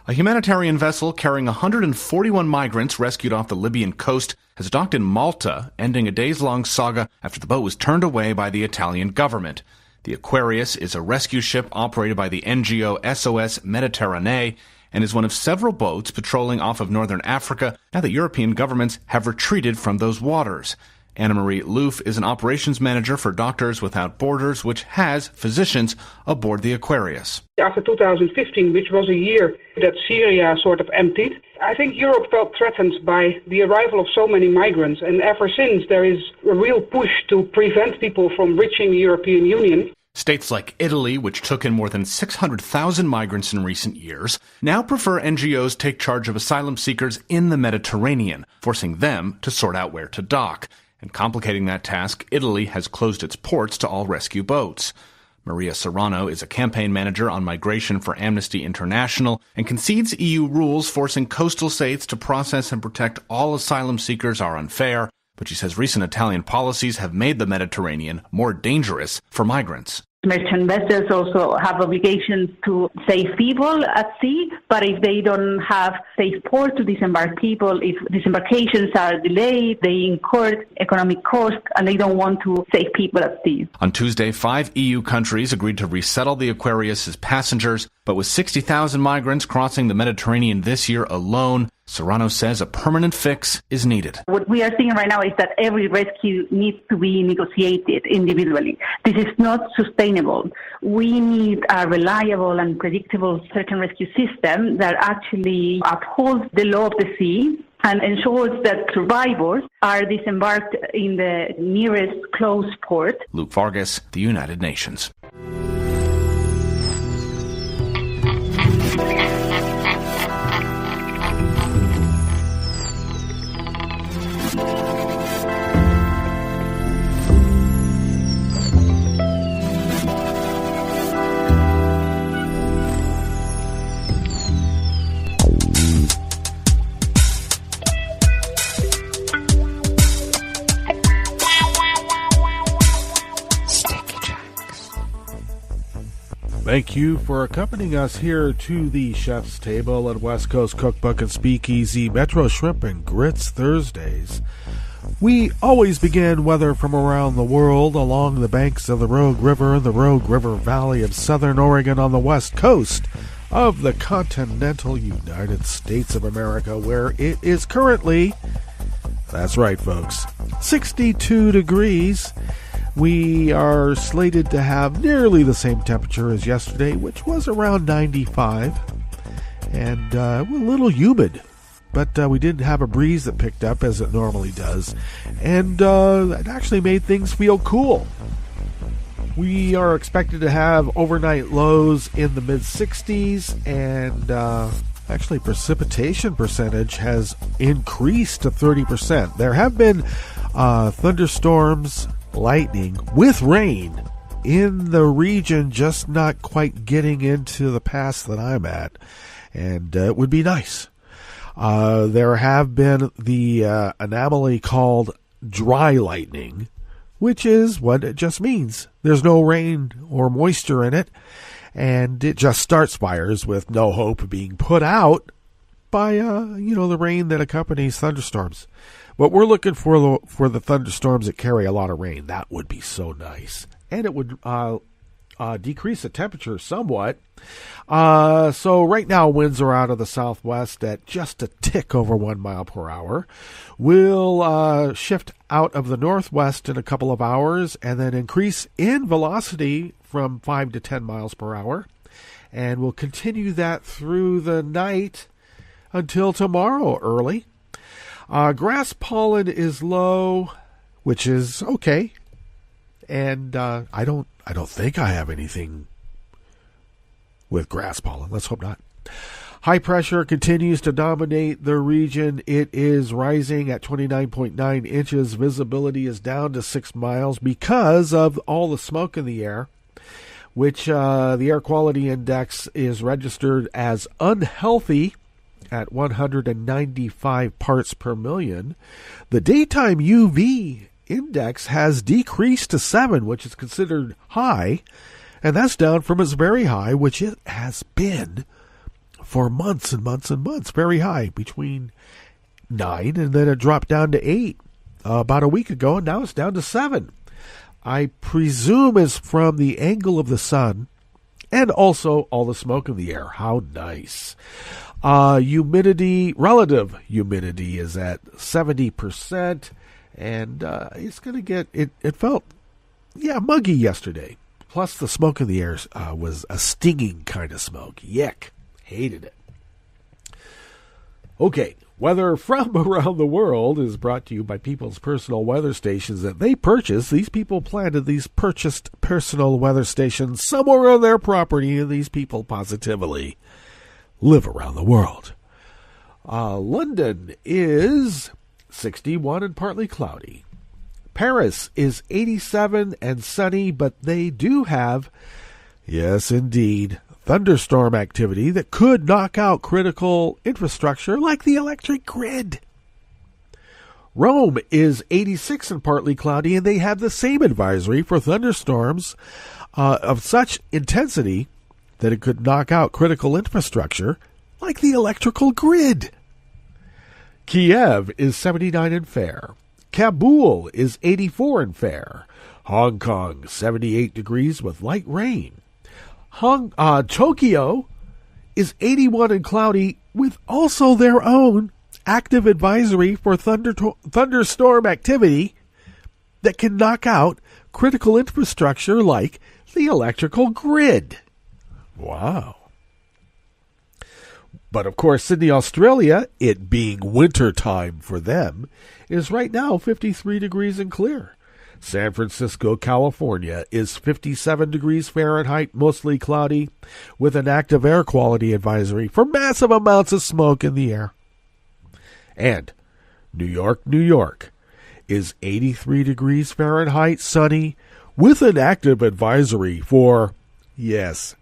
A humanitarian vessel carrying 141 migrants rescued off the Libyan coast has docked in Malta, ending a days-long saga after the boat was turned away by the Italian government. The Aquarius is a rescue ship operated by the NGO SOS Mediterranee and is one of several boats patrolling off of northern Africa now that European governments have retreated from those waters. Anna-Marie Loof is an operations manager for Doctors Without Borders, which has physicians aboard the Aquarius. After 2015, which was a year that Syria sort of emptied, I think Europe felt threatened by the arrival of so many migrants. And ever since, there is a real push to prevent people from reaching the European Union. States like Italy, which took in more than 600,000 migrants in recent years, now prefer NGOs take charge of asylum seekers in the Mediterranean, forcing them to sort out where to dock. And complicating that task, Italy has closed its ports to all rescue boats. Maria Serrano is a campaign manager on migration for Amnesty International and concedes EU rules forcing coastal states to process and protect all asylum seekers are unfair, but she says recent Italian policies have made the Mediterranean more dangerous for migrants. Merchant vessels also have obligations to save people at sea, but if they don't have safe ports to disembark people, if disembarkations are delayed, they incur economic costs, and they don't want to save people at sea. On Tuesday, 5 EU countries agreed to resettle the Aquarius' passengers, but with 60,000 migrants crossing the Mediterranean this year alone, Serrano says a permanent fix is needed. What we are seeing right now is that every rescue needs to be negotiated individually. This is not sustainable. We need a reliable and predictable search and rescue system that actually upholds the law of the sea and ensures that survivors are disembarked in the nearest close port. Luke Vargas, The United Nations. Thank you for accompanying us here to the Chef's Table at West Coast Cookbook and Speakeasy Metro Shrimp and Grits Thursdays. We always begin weather from around the world along the banks of the Rogue River and the Rogue River Valley of southern Oregon on the west coast of the continental United States of America, where it is currently, that's right folks, 62 degrees. We are slated to have nearly the same temperature as yesterday, which was around 95, and a little humid, but we didn't have a breeze that picked up as it normally does, and it actually made things feel cool. We are expected to have overnight lows in the mid-60s, and actually precipitation percentage has increased to 30%. There have been thunderstorms, lightning with rain in the region, just not quite getting into the pass that I'm at, and it would be nice. There have been the anomaly called dry lightning, which is what it just means. There's no rain or moisture in it, and it just starts fires with no hope of being put out by the rain that accompanies thunderstorms. But we're looking for the thunderstorms that carry a lot of rain. That would be so nice. And it would decrease the temperature somewhat. So right now, winds are out of the southwest at just a tick over 1 mile per hour. We'll shift out of the northwest in a couple of hours and then increase in velocity from 5 to 10 miles per hour. And we'll continue that through the night until tomorrow early. Grass pollen is low, which is okay, and I don't think I have anything with grass pollen. Let's hope not. High pressure continues to dominate the region. It is rising at 29.9 inches. Visibility is down to 6 miles because of all the smoke in the air, which the air quality index is registered as unhealthy at 195 parts per million. The daytime UV index has decreased to 7, which is considered high, and that's down from its very high, which it has been for months and months and months. Very high, between 9, and then it dropped down to 8 about a week ago, and now it's down to 7. I presume it's from the angle of the sun and also all the smoke in the air. How nice. Relative humidity is at 70%, and it's going to get, it felt, muggy yesterday. Plus the smoke in the air was a stinging kind of smoke. Yuck. Hated it. Okay, weather from around the world is brought to you by people's personal weather stations that they purchased. These people planted these purchased personal weather stations somewhere on their property, and these people positively live around the world. London is 61 and partly cloudy. Paris is 87 and sunny, but they do have, yes indeed, thunderstorm activity that could knock out critical infrastructure like the electric grid. Rome is 86 and partly cloudy, and they have the same advisory for thunderstorms of such intensity that it could knock out critical infrastructure like the electrical grid. Kiev is 79 and fair. Kabul is 84 and fair. Hong Kong, 78 degrees with light rain. Tokyo is 81 and cloudy with also their own active advisory for thunderstorm activity that can knock out critical infrastructure like the electrical grid. Wow. But of course, Sydney, Australia, it being winter time for them, is right now 53 degrees and clear. San Francisco, California is 57 degrees Fahrenheit, mostly cloudy, with an active air quality advisory for massive amounts of smoke in the air. And New York, New York is 83 degrees Fahrenheit, sunny, with an active advisory for, yes,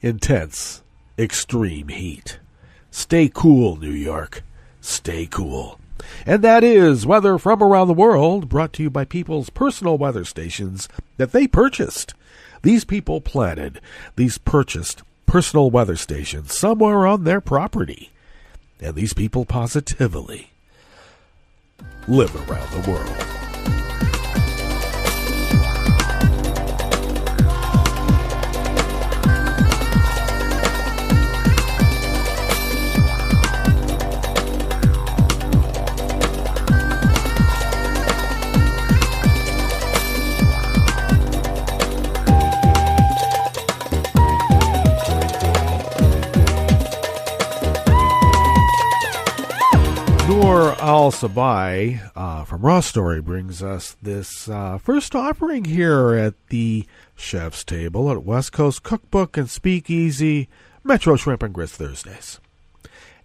intense, extreme heat. Stay cool, New York. Stay cool. And that is weather from around the world, brought to you by people's personal weather stations that they purchased. These people planted these purchased personal weather stations somewhere on their property. And these people positively live around the world. Noor Al-Sabai from Raw Story brings us this first offering here at the Chef's Table at West Coast Cookbook and Speakeasy, Metro Shrimp and Grits Thursdays.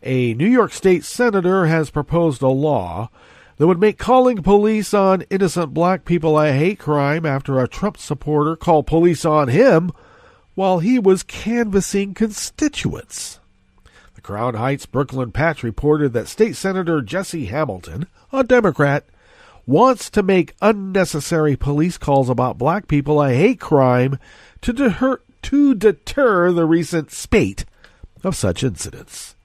A New York State senator has proposed a law that would make calling police on innocent black people a hate crime after a Trump supporter called police on him while he was canvassing constituents. The Crown Heights Brooklyn Patch reported that State Senator Jesse Hamilton, a Democrat, wants to make unnecessary police calls about black people a hate crime to deter the recent spate of such incidents.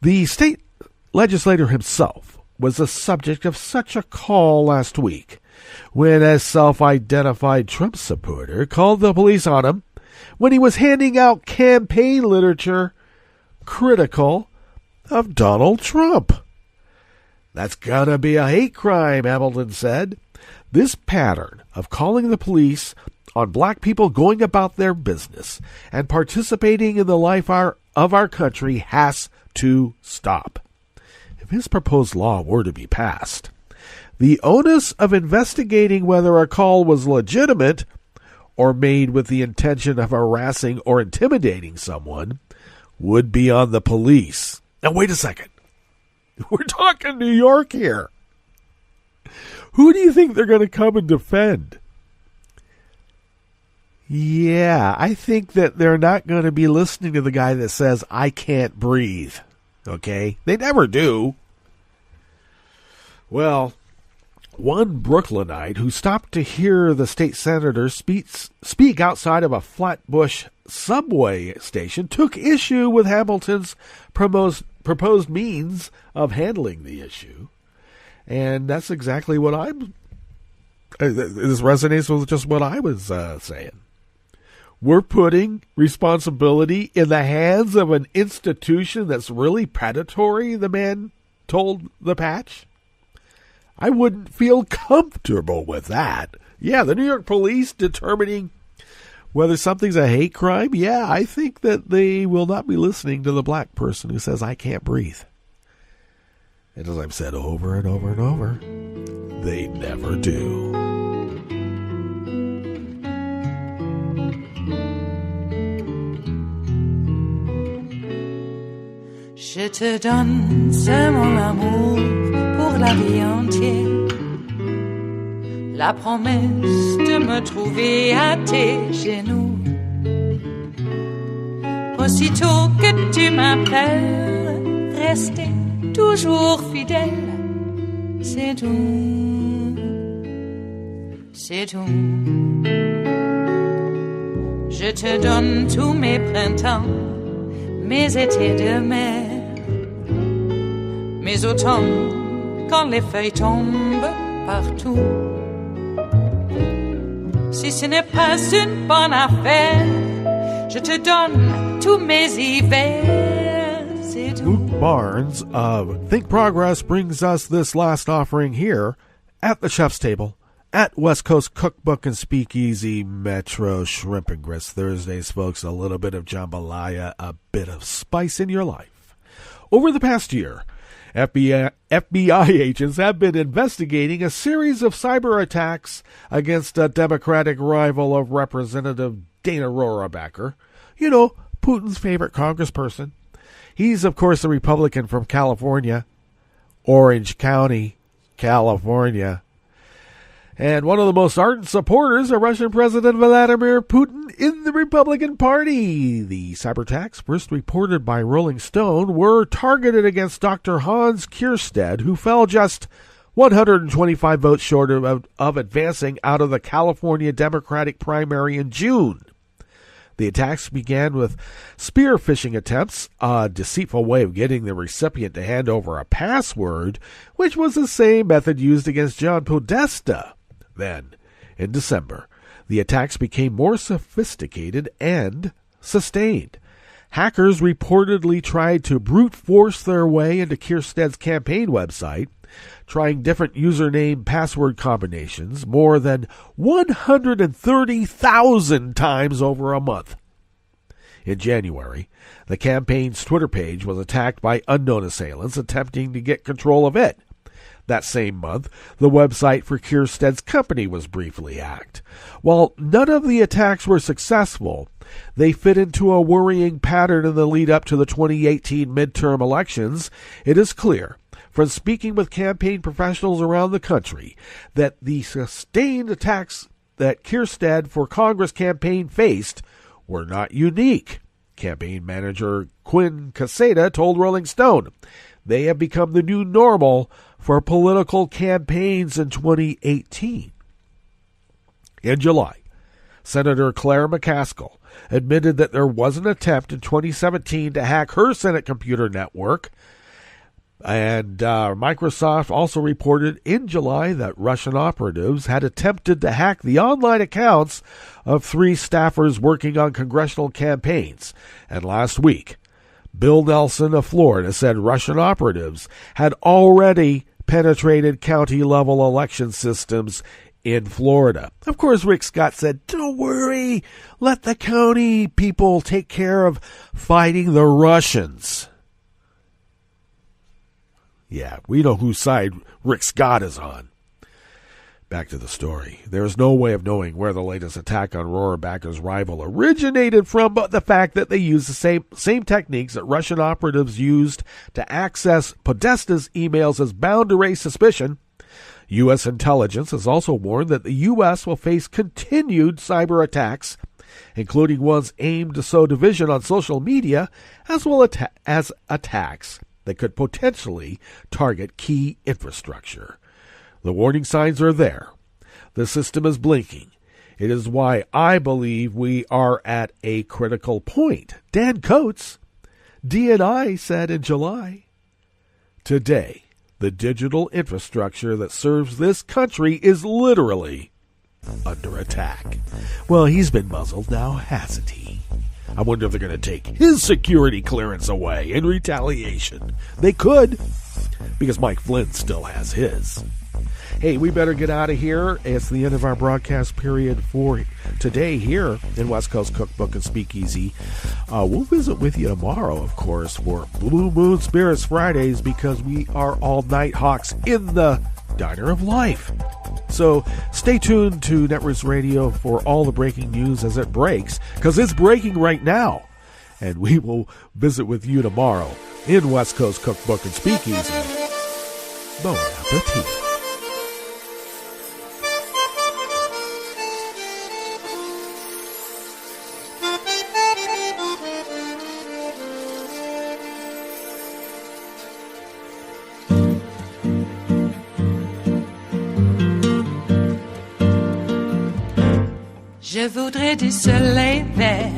The state legislator himself was the subject of such a call last week when a self-identified Trump supporter called the police on him when he was handing out campaign literature critical of Donald Trump. That's gonna be a hate crime, Hamilton said. This pattern of calling the police on black people going about their business and participating in the life of our country has to stop. If his proposed law were to be passed, the onus of investigating whether a call was legitimate or made with the intention of harassing or intimidating someone would be on the police. Now, wait a second. We're talking New York here. Who do you think they're going to come and defend? Yeah, I think that they're not going to be listening to the guy that says, I can't breathe. Okay? They never do. Well, one Brooklynite who stopped to hear the state senator speak outside of a Flatbush subway station took issue with Hamilton's proposed means of handling the issue. And that's exactly what this resonates with just what I was saying. We're putting responsibility in the hands of an institution that's really predatory, the man told the Patch. I wouldn't feel comfortable with that. Yeah, the New York police determining whether something's a hate crime, yeah, I think that they will not be listening to the black person who says, I can't breathe. And as I've said over and over and over, they never do. Je te donne, c'est mon amour pour la vie entière. La promesse de me trouver à tes genoux. Aussitôt que tu m'appelles, rester toujours fidèle. C'est tout, c'est tout. Je te donne tous mes printemps, mes étés de mer, mes automnes quand les feuilles tombent partout. Si ce n'est pas une bonne affaire, je te donne tous mes hivers, c'est tout. Barnes of Think Progress brings us this last offering here at the Chef's Table at West Coast Cookbook and Speakeasy Metro Shrimp and Grits Thursdays, folks. A little bit of jambalaya, a bit of spice in your life. Over the past year, FBI agents have been investigating a series of cyber attacks against a Democratic rival of Representative Dana Rohrabacher. You know, Putin's favorite congressperson. He's, of course, a Republican from California, Orange County, California. And one of the most ardent supporters of Russian President Vladimir Putin in the Republican Party. The cyber attacks, first reported by Rolling Stone, were targeted against Dr. Hans Kierstead, who fell just 125 votes short of advancing out of the California Democratic primary in June. The attacks began with spear phishing attempts, a deceitful way of getting the recipient to hand over a password, which was the same method used against John Podesta. Then, in December, the attacks became more sophisticated and sustained. Hackers reportedly tried to brute force their way into Kierstead's campaign website, trying different username password combinations more than 130,000 times over a month. In January, the campaign's Twitter page was attacked by unknown assailants attempting to get control of it. That same month, the website for Kierstead's company was briefly hacked. While none of the attacks were successful, they fit into a worrying pattern in the lead up to the 2018 midterm elections. It is clear from speaking with campaign professionals around the country that the sustained attacks that Kierstead for Congress campaign faced were not unique. Campaign manager Quinn Caseta told Rolling Stone, "They have become the new normal for political campaigns in 2018. In July, Senator Claire McCaskill admitted that there was an attempt in 2017 to hack her Senate computer network. And Microsoft also reported in July that Russian operatives had attempted to hack the online accounts of 3 staffers working on congressional campaigns. And last week, Bill Nelson of Florida said Russian operatives had already penetrated county-level election systems in Florida. Of course, Rick Scott said, "Don't worry, let the county people take care of fighting the Russians." Yeah, we know whose side Rick Scott is on. Back to the story. There is no way of knowing where the latest attack on Rohrabacher's rival originated from, but the fact that they used the same techniques that Russian operatives used to access Podesta's emails is bound to raise suspicion. U.S. intelligence has also warned that the U.S. will face continued cyber attacks, including ones aimed to sow division on social media, as well as attacks that could potentially target key infrastructure. The warning signs are there. The system is blinking. It is why I believe we are at a critical point. Dan Coates, D&I, said in July, "Today, the digital infrastructure that serves this country is literally under attack." Well, he's been muzzled now, hasn't he? I wonder if they're going to take his security clearance away in retaliation. They could, because Mike Flynn still has his. Hey, we better get out of here. It's the end of our broadcast period for today here in West Coast Cookbook and Speakeasy. We'll visit with you tomorrow, of course, for Blue Moon Spirits Fridays, because we are all night hawks in the Diner of Life. So stay tuned to Networks Radio for all the breaking news as it breaks, because it's breaking right now. And we will visit with you tomorrow in West Coast Cookbook and Speakeasy. Bon appetit. Je voudrais du soleil vert,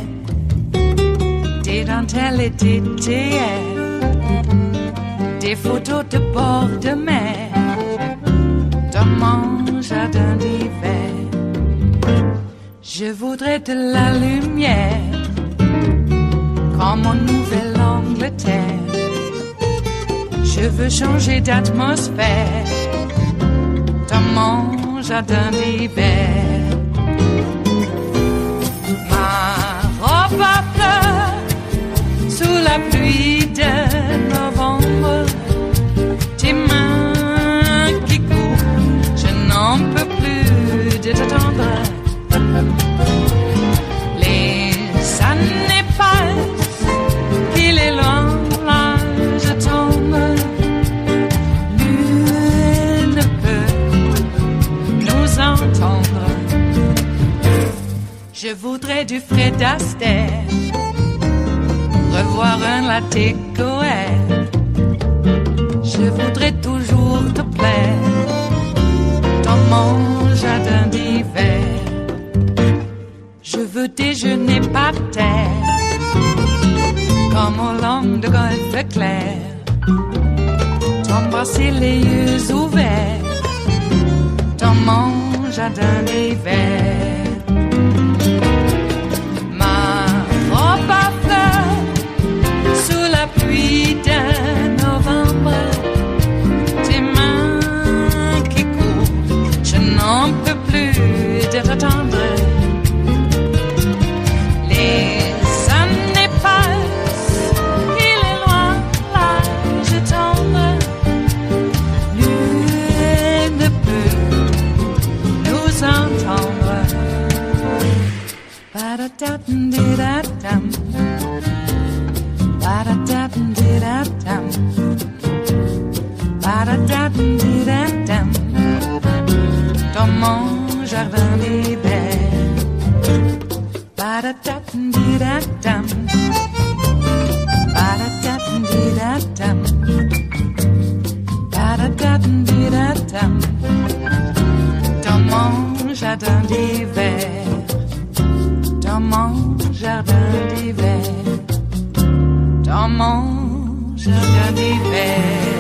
des dentelles et des théières, des photos de bord de mer, dans mon jardin d'hiver. Je voudrais de la lumière, comme en Nouvelle-Angleterre, Je veux changer d'atmosphère dans mon jardin d'hiver. Ma robe à fleurs sous la pluie de novembre. Tes mains qui courent, je n'en peux plus de t'attendre. Les années passent, qu'il est loin, là je tombe. Nul ne peut nous entendre. Je voudrais du Fred Astaire, revoir un latte Goël. Je voudrais toujours te plaire dans mon jardin d'hiver. Je veux déjeuner par terre comme au long de golfe clair, t'embrasser les yeux ouverts dans mon jardin d'hiver. Ma robe à fleurs sous la pluie de novembre. Tes mains qui courent, je n'en peux plus de t'attendre. Les années passent, il est loin, là je tombe. Nul ne peut nous entendre. Ba-da-da-dum-di-da-dum. Ba-da-da-dum-di-da-dum. Ba-da-da-dum-di-da-dum. Dans mon jardin d'hiver. Ba-da-da-dum-di-da-dum. Ba-da-da-dum-di-da-dum. Ba-da-da-dum-di-da-dum. Dans mon jardin d'hiver. Dans mon jardin d'hiver. Dans mon jardin d'hiver.